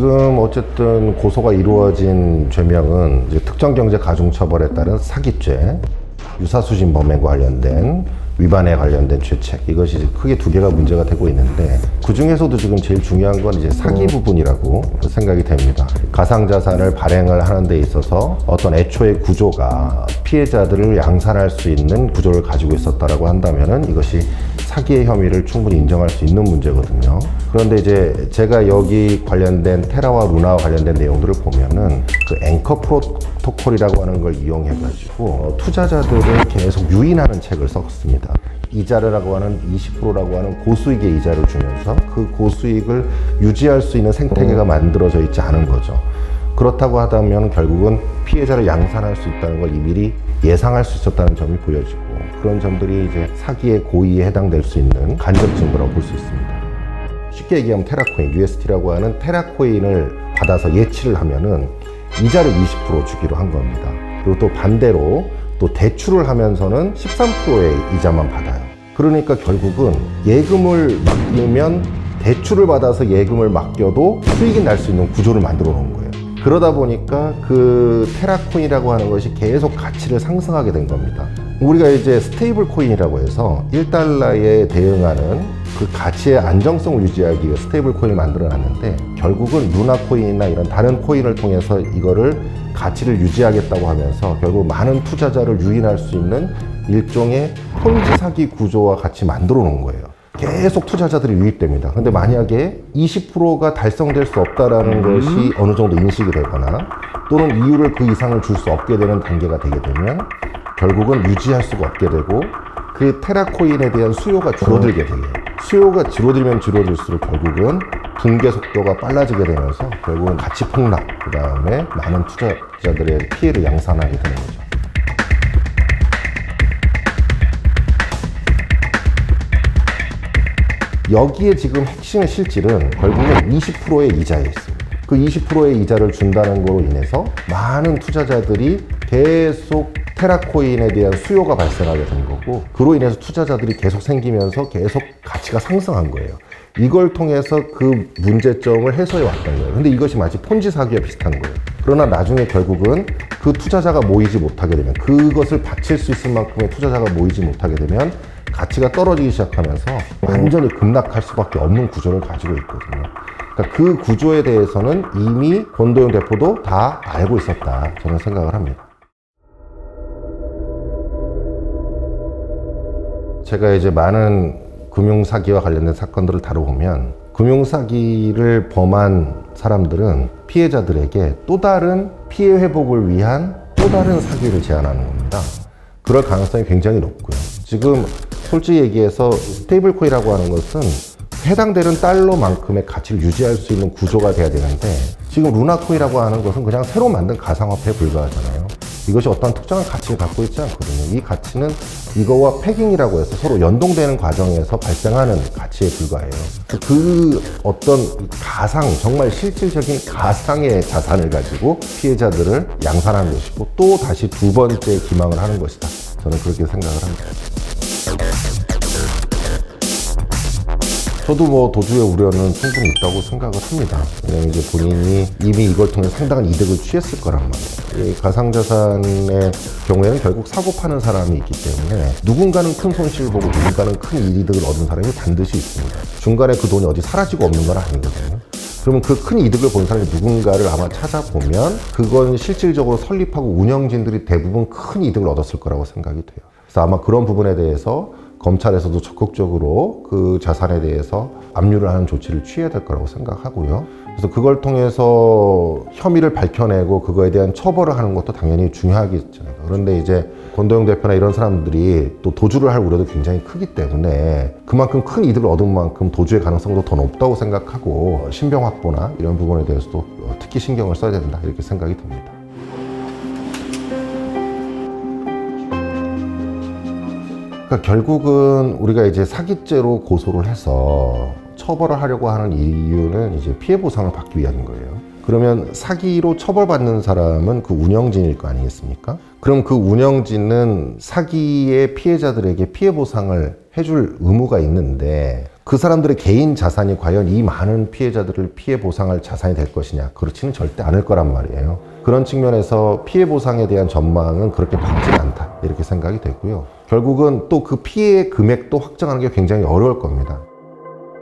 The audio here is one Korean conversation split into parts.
지금 어쨌든 고소가 이루어진 죄명은 이제 특정경제 가중처벌에 따른 사기죄, 유사수신 범행과 관련된 위반에 관련된 죄책, 이것이 크게 두 개가 문제가 되고 있는데, 그 중에서도 지금 제일 중요한 건 이제 사기 부분이라고 생각이 됩니다. 가상자산을 발행을 하는 데 있어서 어떤 애초의 구조가 피해자들을 양산할 수 있는 구조를 가지고 있었다라고 한다면은 이것이 사기의 혐의를 충분히 인정할 수 있는 문제거든요. 그런데 이제 제가 여기 관련된 테라와 루나와 관련된 내용들을 보면은 그 앵커 프로토콜이라고 하는 걸 이용해가지고 투자자들을 계속 유인하는 책을 썼습니다. 이자르라고 하는 20%라고 하는 고수익의 이자를 주면서 그 고수익을 유지할 수 있는 생태계가 만들어져 있지 않은 거죠. 그렇다고 하다면 결국은 피해자를 양산할 수 있다는 걸 미리 예상할 수 있었다는 점이 보여지고, 그런 점들이 이제 사기의 고의에 해당될 수 있는 간접 증거라고 볼 수 있습니다. 쉽게 얘기하면 테라코인, UST라고 하는 테라코인을 받아서 예치를 하면은 이자를 20% 주기로 한 겁니다. 그리고 또 반대로 또 대출을 하면서는 13%의 이자만 받아요. 그러니까 결국은 예금을 맡기면 대출을 받아서 예금을 맡겨도 수익이 날 수 있는 구조를 만들어 놓은 거예요. 그러다 보니까 그 테라코인이라고 하는 것이 계속 가치를 상승하게 된 겁니다. 우리가 이제 스테이블 코인이라고 해서 1달러에 대응하는 그 가치의 안정성을 유지하기 위해 스테이블 코인을 만들어 놨는데, 결국은 루나 코인이나 이런 다른 코인을 통해서 이거를 가치를 유지하겠다고 하면서 결국 많은 투자자를 유인할 수 있는 일종의 폰지 사기 구조와 같이 만들어 놓은 거예요. 계속 투자자들이 유입됩니다. 근데 만약에 20%가 달성될 수 없다라는 것이 어느 정도 인식이 되거나 또는 이유를 그 이상을 줄 수 없게 되는 단계가 되게 되면 결국은 유지할 수가 없게 되고, 그 테라코인에 대한 수요가 줄어들게 돼요. 수요가 줄어들면 줄어들수록 결국은 붕괴 속도가 빨라지게 되면서 결국은 가치 폭락, 그 다음에 많은 투자자들의 피해를 양산하게 되는 거죠. 여기에 지금 핵심의 실질은 결국은 20%의 이자에 있습니다. 그 20%의 이자를 준다는 거로 인해서 많은 투자자들이 계속 테라코인에 대한 수요가 발생하게 된 거고, 그로 인해서 투자자들이 계속 생기면서 계속 가치가 상승한 거예요. 이걸 통해서 그 문제점을 해소해 왔던 거예요. 근데 이것이 마치 폰지 사기와 비슷한 거예요. 그러나 나중에 결국은 그 투자자가 모이지 못하게 되면, 그것을 바칠 수 있을 만큼의 투자자가 모이지 못하게 되면 가치가 떨어지기 시작하면서 완전히 급락할 수밖에 없는 구조를 가지고 있거든요. 그러니까 그 구조에 대해서는 이미 권도영 대표도 다 알고 있었다, 저는 생각을 합니다. 제가 이제 많은 금융사기와 관련된 사건들을 다뤄보면, 금융사기를 범한 사람들은 피해자들에게 또 다른 피해 회복을 위한 또 다른 사기를 제안하는 겁니다. 그럴 가능성이 굉장히 높고요. 지금 솔직히 얘기해서 스테이블 코인이라고 하는 것은 해당되는 달러만큼의 가치를 유지할 수 있는 구조가 돼야 되는데, 지금 루나코인이라고 하는 것은 그냥 새로 만든 가상화폐에 불과하잖아요. 이것이 어떤 특정한 가치를 갖고 있지 않거든요. 이 가치는 이거와 패깅이라고 해서 서로 연동되는 과정에서 발생하는 가치에 불과해요. 그 어떤 가상, 정말 실질적인 가상의 자산을 가지고 피해자들을 양산하는 것이고, 또 다시 두 번째 기망을 하는 것이다, 저는 그렇게 생각을 합니다. 저도 뭐 도주의 우려는 충분히 있다고 생각을 합니다. 왜냐면 이제 본인이 이미 이걸 통해 상당한 이득을 취했을 거란 말이에요. 이 가상자산의 경우에는 결국 사고 파는 사람이 있기 때문에 누군가는 큰 손실을 보고 누군가는 큰 이득을 얻은 사람이 반드시 있습니다. 중간에 그 돈이 어디 사라지고 없는 건 아니거든요. 그러면 그 큰 이득을 본 사람이 누군가를 아마 찾아보면 그건 실질적으로 설립하고 운영진들이 대부분 큰 이득을 얻었을 거라고 생각이 돼요. 그래서 아마 그런 부분에 대해서 검찰에서도 적극적으로 그 자산에 대해서 압류를 하는 조치를 취해야 될 거라고 생각하고요. 그래서 그걸 통해서 혐의를 밝혀내고 그거에 대한 처벌을 하는 것도 당연히 중요하겠죠. 그런데 이제 권도영 대표나 이런 사람들이 또 도주를 할 우려도 굉장히 크기 때문에 그만큼 큰 이득을 얻은 만큼 도주의 가능성도 더 높다고 생각하고, 신병 확보나 이런 부분에 대해서도 특히 신경을 써야 된다, 이렇게 생각이 듭니다. 그러니까 결국은 우리가 이제 사기죄로 고소를 해서 처벌을 하려고 하는 이유는 이제 피해 보상을 받기 위한 거예요. 그러면 사기로 처벌받는 사람은 그 운영진일 거 아니겠습니까? 그럼 그 운영진은 사기의 피해자들에게 피해 보상을 해줄 의무가 있는데 그 사람들의 개인 자산이 과연 이 많은 피해자들을 피해 보상할 자산이 될 것이냐? 그렇지는 절대 않을 거란 말이에요. 그런 측면에서 피해 보상에 대한 전망은 그렇게 밝지 않다 이렇게 생각이 되고요. 결국은 또 그 피해 금액도 확정하는 게 굉장히 어려울 겁니다.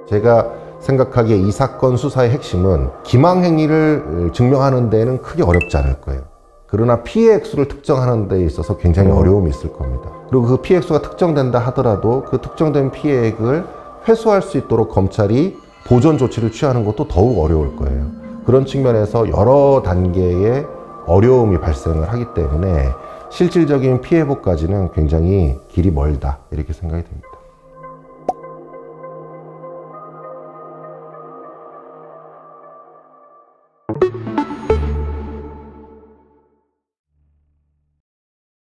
제가 생각하기에 이 사건 수사의 핵심은 기망행위를 증명하는 데는 크게 어렵지 않을 거예요. 그러나 피해 액수를 특정하는 데 있어서 굉장히 어려움이 있을 겁니다. 그리고 그 피해 액수가 특정된다 하더라도 그 특정된 피해액을 회수할 수 있도록 검찰이 보전 조치를 취하는 것도 더욱 어려울 거예요. 그런 측면에서 여러 단계의 어려움이 발생을 하기 때문에 실질적인 피해 회복까지는 굉장히 길이 멀다 이렇게 생각이 됩니다.